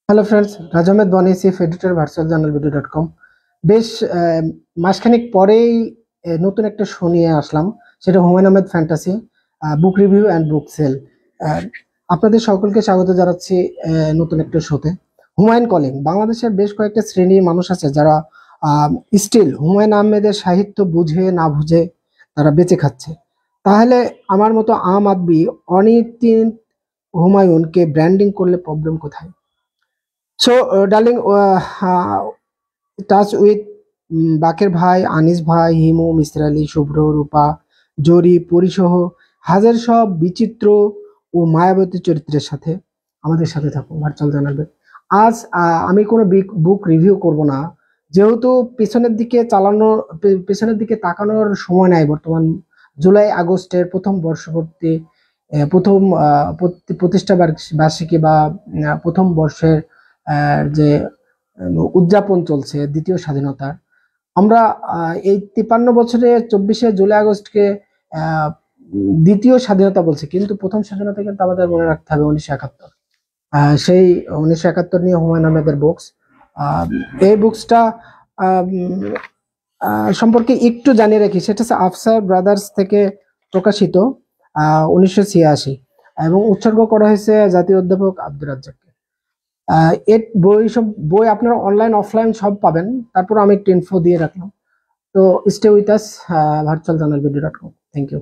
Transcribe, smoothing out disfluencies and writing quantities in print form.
Hello friends, Raj Ahmed Wani chief editor virtual journal video dot com. বেশ মাসখানেক পরেই নতুন একটা শো নিয়ে আসলাম, সেটা Humayun Ahmed fantasy book review and book sale. আপনাদের সকলকে স্বাগত জানাচ্ছি নতুন একটা শোতে। হুমায়ুন কলিং, বাংলাদেশের বেশ কয়েকটা শ্রেণীর মানুষ আছে যারা স্টিল হুমায়ুন আহমেদের সাহিত্য বুঝে না বুঝে তারা বেঁচে খাচ্ছে। তাহলে আমার মতো আম আদমি অনিতিন হুমায়ুনকে ব্র্যান্ডিং করলে প্রবলেম কোথায়? সো ডার্লিং, টাচ উইথ বাকের ভাই, আনিস ভাই, হিমু, মিসির আলী, শুভ্র, রূপা, জরি, পরিসহ হাজার সব বিচিত্র ও মায়াবতী চরিত্রের সাথে আমাদের সাথে থাকুন ভার্চুয়াল জানাবে। আজ আমি কোনো বুক রিভিউ করব না, যেহেতু পেছনের দিকে তাকানোর সময় নাই। বর্তমান জুলাই আগস্টের প্রথম বর্ষপূর্তি, প্রথম প্রতিষ্ঠা বার্ষিকী বা প্রথম বর্ষের যে উদযাপন চলছে দ্বিতীয় স্বাধীনতার। আমরা এই 53 বছরে 24শে জুলাই আগস্টকে আহ, দ্বিতীয় স্বাধীনতা বলছি, কিন্তু প্রথম স্বাধীনতা কিন্তু আমাদের মনে রাখতে হবে 1971। সেই 1971 নিয়ে হুমায়ুন আহমেদের বুকস। এই বুকসটা সম্পর্কে একটু জানিয়ে রাখি, সেটা হচ্ছে আফসার ব্রাদার্স থেকে প্রকাশিত 1986, এবং উৎসর্গ করা হয়েছে জাতীয় অধ্যাপক আব্দুর রাজ্জাককে। এর সব বই আপনারা অনলাইন অফলাইন সব পাবেন। তারপর আমি একটু ইনফো দিয়ে রাখলাম। তো stay with us, virtual journal video dot com. Thank you.